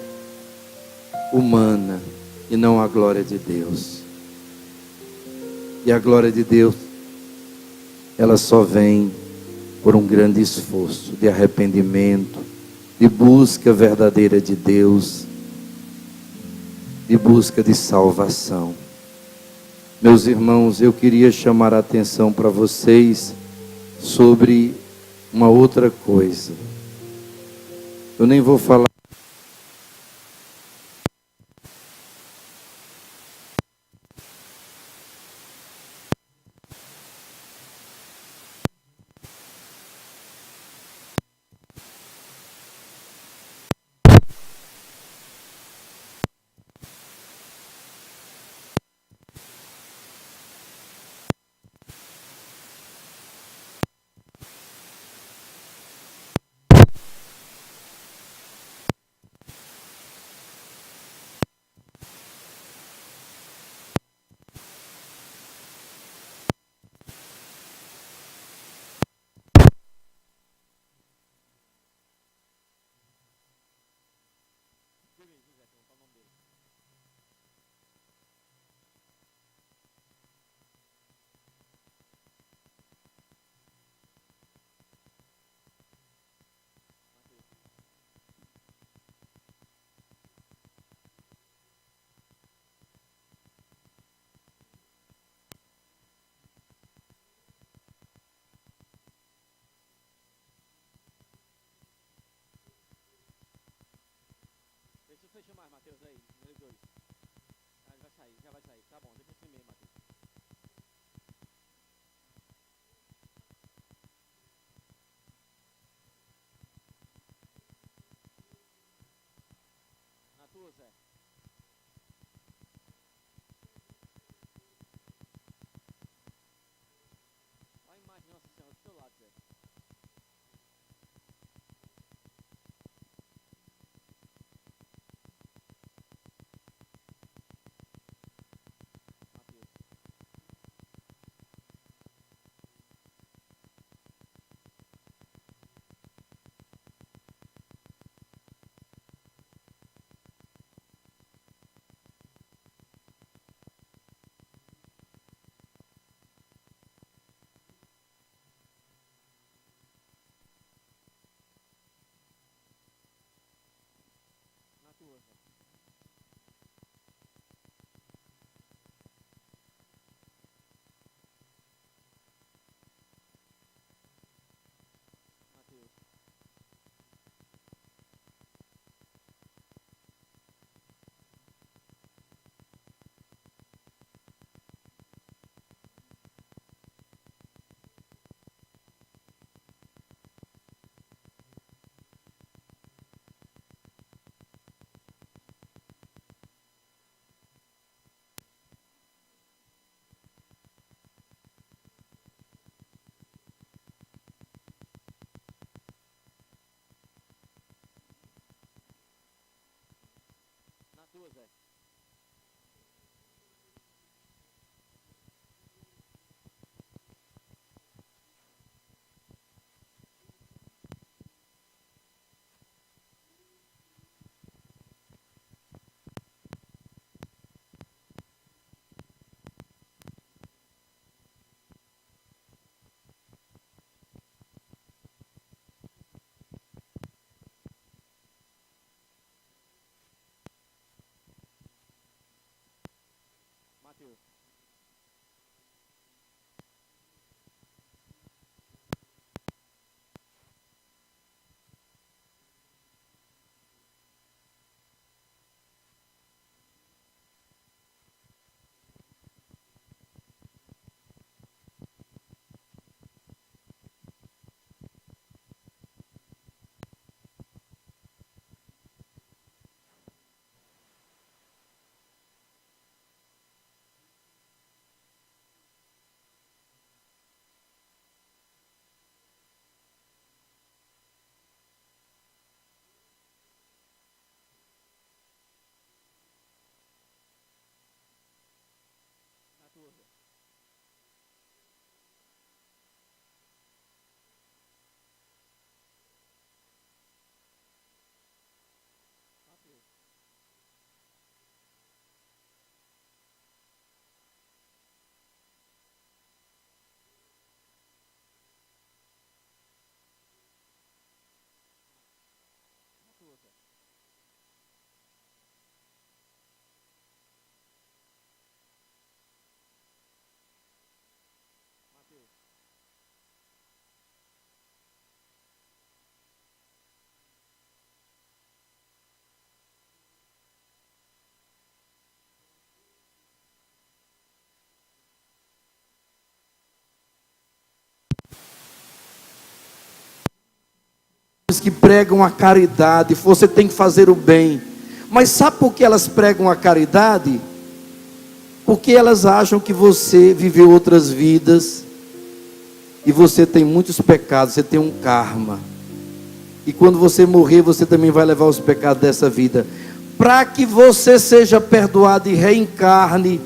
humana e não a glória de Deus. E a glória de Deus, ela só vem por um grande esforço de arrependimento, de busca verdadeira de Deus, de busca de salvação. Meus irmãos, eu queria chamar a atenção para vocês sobre uma outra coisa. Eu nem vou falar. Deixa eu fechar mais, Mateus, aí, número 2. Ah, já vai sair. Tá bom, deixa assim mesmo, Mateus. Na tua, Zé. Olha a imagem, Nossa Senhora, do teu lado, Zé. Mateus. Que pregam a caridade, você tem que fazer o bem. Mas sabe por que elas pregam a caridade? Porque elas acham que você viveu outras vidas e você tem muitos pecados, você tem um karma. E quando você morrer, você também vai levar os pecados dessa vida. Para que você seja perdoado e reencarne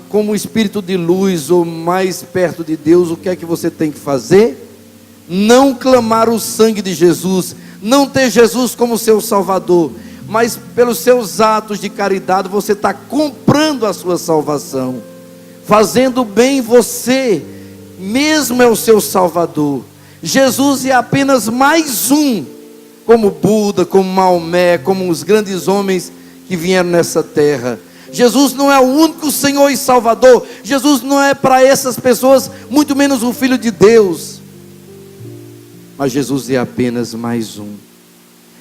como espírito de luz ou mais perto de Deus, o que é que você tem que fazer? Não clamar o sangue de Jesus, não ter Jesus como seu Salvador, mas pelos seus atos de caridade você está comprando a sua salvação. Fazendo bem, você mesmo é o seu Salvador. Jesus é apenas mais um, como Buda, como Maomé, como os grandes homens que vieram nessa terra. Jesus não é o único Senhor e Salvador. Jesus não é para essas pessoas, muito menos o Filho de Deus. Mas Jesus é apenas mais um.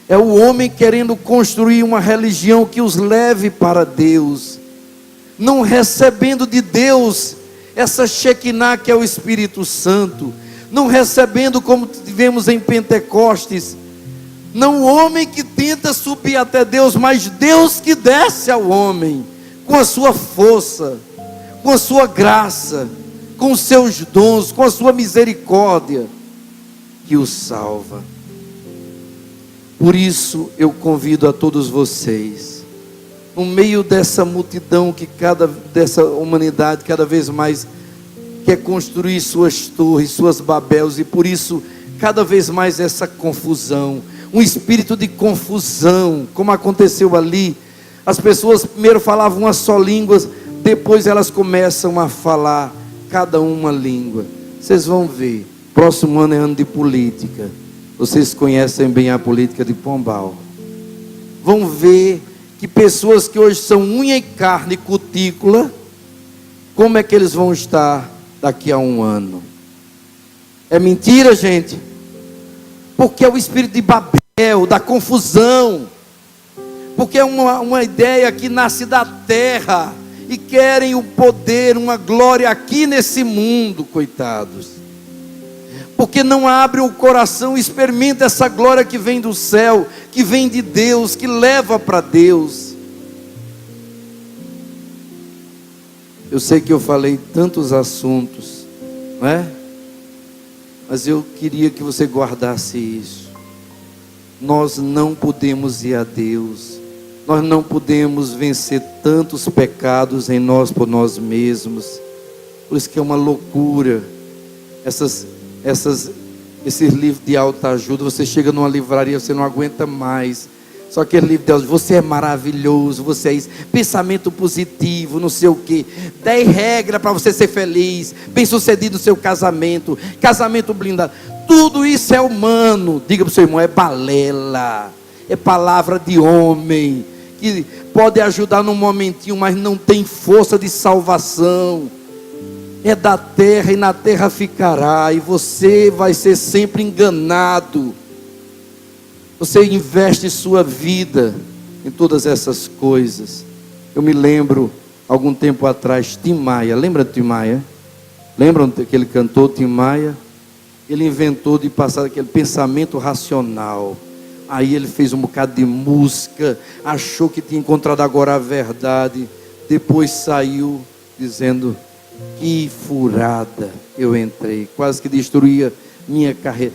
É o homem querendo construir uma religião que os leve para Deus, não recebendo de Deus essa Shekinah que é o Espírito Santo, não recebendo como tivemos em Pentecostes, não o homem que tenta subir até Deus, mas Deus que desce ao homem, com a sua força, com a sua graça, com os seus dons, com a sua misericórdia, que o salva. Por isso eu convido a todos vocês, no meio dessa multidão dessa humanidade cada vez mais quer construir suas torres, suas babéus, e por isso cada vez mais essa confusão, um espírito de confusão, como aconteceu ali. As pessoas primeiro falavam uma só língua, depois elas começam a falar cada uma língua. Vocês vão ver. Próximo ano é ano de política. Vocês conhecem bem a política de Pombal. Vão ver que pessoas que hoje são unha e carne e cutícula, como é que eles vão estar daqui a um ano? É mentira, gente? Porque é o espírito de Babel, da confusão. Porque é uma ideia que nasce da terra e querem o poder, uma glória aqui nesse mundo, coitados. Porque não abrem o coração e experimentam essa glória que vem do céu, que vem de Deus, que leva para Deus. Eu sei que eu falei tantos assuntos, não é? Mas eu queria que você guardasse isso. Nós não podemos ir a Deus, nós não podemos vencer tantos pecados em nós por nós mesmos. Por isso que é uma loucura esses livros de autoajuda. Você chega numa livraria, você não aguenta mais. Só aquele livro de autoajuda, você é maravilhoso, você é isso, pensamento positivo, não sei o que, 10 regras para você ser feliz, bem sucedido no seu casamento, casamento blindado. Tudo isso é humano. Diga para o seu irmão, é balela, é palavra de homem que pode ajudar num momentinho, mas não tem força de salvação. É da terra e na terra ficará, e você vai ser sempre enganado. Você investe sua vida em todas essas coisas. Eu me lembro, algum tempo atrás, Tim Maia, lembra de Tim Maia? Lembram daquele cantor Tim Maia? Ele inventou de passar aquele pensamento racional. Aí ele fez um bocado de música, achou que tinha encontrado agora a verdade. Depois saiu dizendo: que furada eu entrei, quase que destruía minha carreira.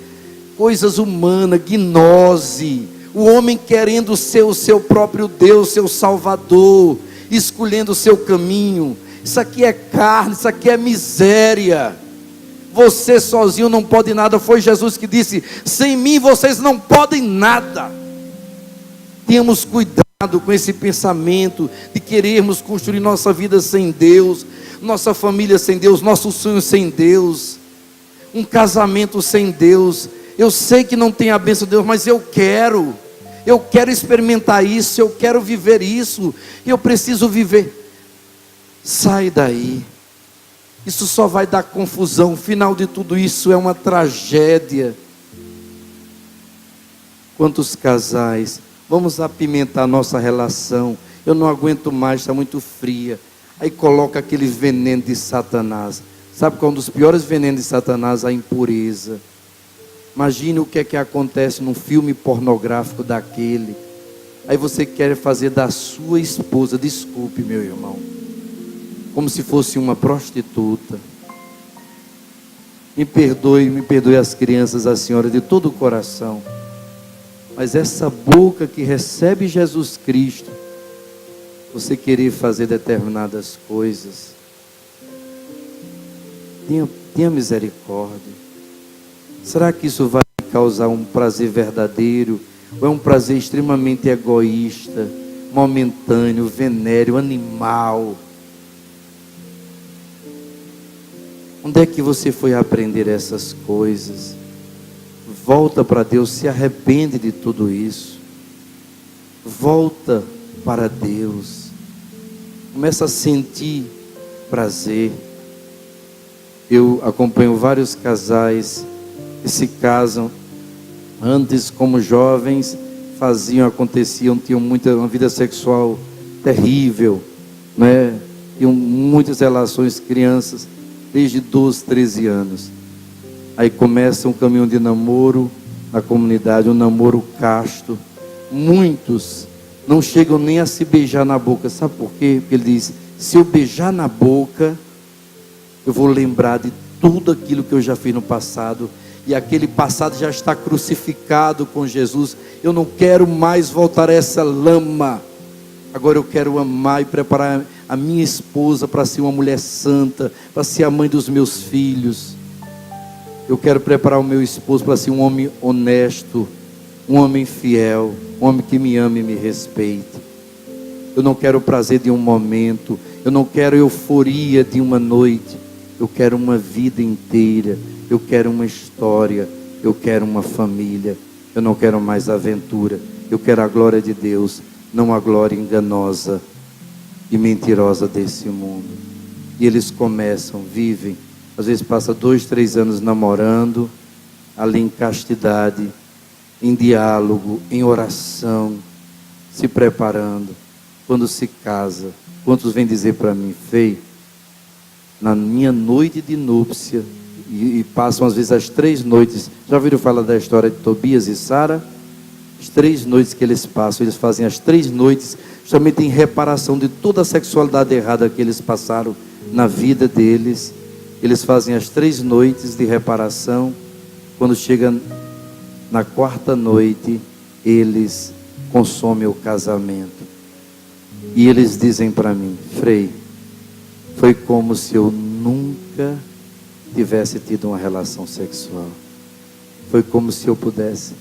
Coisas humanas, gnose. O homem querendo ser o seu próprio Deus, seu Salvador, escolhendo o seu caminho. Isso aqui é carne, isso aqui é miséria. Você sozinho não pode nada. Foi Jesus que disse: sem mim vocês não podem nada. Tenhamos cuidado com esse pensamento de querermos construir nossa vida sem Deus, nossa família sem Deus, nossos sonhos sem Deus, um casamento sem Deus. Eu sei que não tem a bênção de Deus, mas eu quero experimentar isso, eu quero viver isso, eu preciso viver. Sai daí, isso só vai dar confusão. O final de tudo isso é uma tragédia. Quantos casais, vamos apimentar a nossa relação. Eu não aguento mais, está muito fria. Aí coloca aquele veneno de Satanás. Sabe qual é um dos piores venenos de Satanás? A impureza. Imagine o que é que acontece num filme pornográfico daquele. Aí você quer fazer da sua esposa, desculpe meu irmão, como se fosse uma prostituta. Me perdoe as crianças, a senhora, de todo o coração. Mas essa boca que recebe Jesus Cristo, você querer fazer determinadas coisas, tenha misericórdia. Será que isso vai causar um prazer verdadeiro? Ou é um prazer extremamente egoísta, momentâneo, venéreo, animal? Onde é que você foi aprender essas coisas? Volta para Deus, se arrepende de tudo isso. Volta para Deus. Começa a sentir prazer. Eu acompanho vários casais que se casam. Antes, como jovens, aconteciam, tinham uma vida sexual terrível, né? Tinham muitas relações, crianças, desde 12, 13 anos. Aí começa um caminho de namoro na comunidade, um namoro casto. Muitos não chegam nem a se beijar na boca. Sabe por quê? Porque ele diz: se eu beijar na boca, eu vou lembrar de tudo aquilo que eu já fiz no passado. E aquele passado já está crucificado com Jesus. Eu não quero mais voltar a essa lama. Agora eu quero amar e preparar a minha esposa para ser uma mulher santa, para ser a mãe dos meus filhos. Eu quero preparar o meu esposo para ser um homem honesto, um homem fiel, um homem que me ame e me respeite. Eu não quero o prazer de um momento, eu não quero a euforia de uma noite. Eu quero uma vida inteira, eu quero uma história, eu quero uma família. Eu não quero mais aventura, eu quero a glória de Deus, não a glória enganosa e mentirosa desse mundo. E eles começam, vivem, às vezes passa 2, 3 anos namorando, ali em castidade, em diálogo, em oração, se preparando. Quando se casa, quantos vêm dizer para mim: Fei, na minha noite de núpcia, e passam às vezes as 3 noites, já ouviram falar da história de Tobias e Sara? As 3 noites que eles passam, eles fazem as 3 noites, justamente em reparação de toda a sexualidade errada que eles passaram na vida deles. Eles fazem as 3 noites de reparação. Quando chega na 4ª noite, eles consomem o casamento. E eles dizem para mim: Frei, foi como se eu nunca tivesse tido uma relação sexual. Foi como se eu pudesse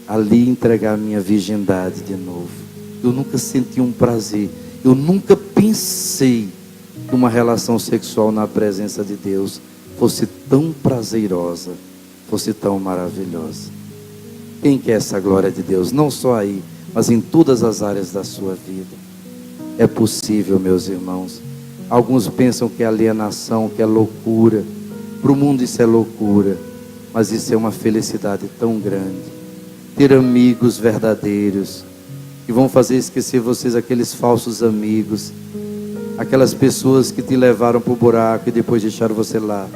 ali entregar minha virgindade de novo. Eu nunca senti um prazer. Eu nunca pensei que uma relação sexual na presença de Deus fosse tão prazerosa, fosse tão maravilhosa. Quem quer essa glória de Deus? Não só aí, mas em todas as áreas da sua vida. É possível, meus irmãos. Alguns pensam que é alienação, que é loucura. Para o mundo isso é loucura, mas isso é uma felicidade tão grande. Ter amigos verdadeiros, que vão fazer esquecer vocês aqueles falsos amigos, aquelas pessoas que te levaram para o buraco e depois deixaram você lá.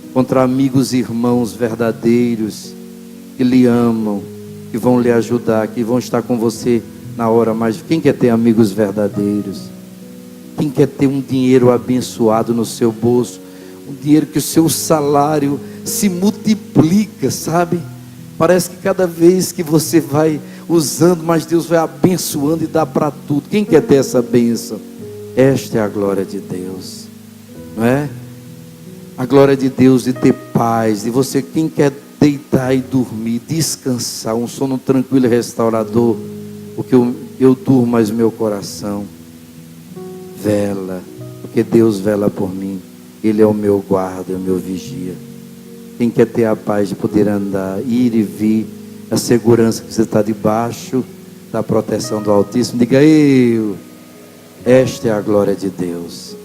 Encontrar amigos e irmãos verdadeiros, que lhe amam, que vão lhe ajudar, que vão estar com você na hora mais. Quem quer ter amigos verdadeiros? Quem quer ter um dinheiro abençoado no seu bolso? Um dinheiro que o seu salário se multiplica, sabe? Parece que cada vez que você vai usando, mas Deus vai abençoando e dá para tudo. Quem quer ter essa bênção? Esta é a glória de Deus, não é? A glória de Deus de ter paz. E você, quem quer deitar e dormir, descansar, um sono tranquilo e restaurador, porque eu durmo, mas meu coração vela, porque Deus vela por mim. Ele é o meu guarda, é o meu vigia. Quem quer ter a paz de poder andar, ir e vir, a segurança que você está debaixo da proteção do Altíssimo, diga eu. Esta é a glória de Deus.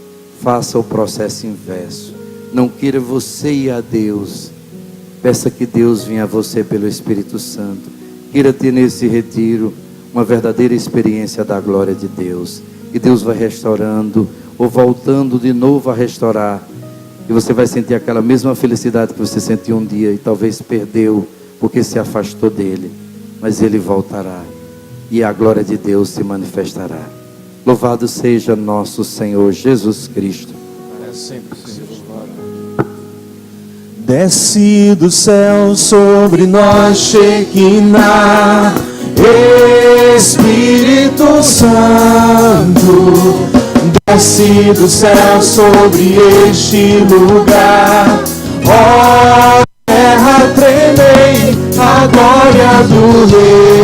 Faça o processo inverso. Não queira você ir a Deus. Peça que Deus venha a você pelo Espírito Santo. Queira ter nesse retiro uma verdadeira experiência da glória de Deus. E Deus vai restaurando, ou voltando de novo a restaurar. E você vai sentir aquela mesma felicidade que você sentiu um dia e talvez perdeu porque se afastou dele. Mas ele voltará e a glória de Deus se manifestará. Louvado seja nosso Senhor Jesus Cristo. É sempre seja louvado. Desce do céu sobre nós, Shekinah, Espírito Santo. Desce do céu sobre este lugar. Ó terra, tremei a glória do Rei.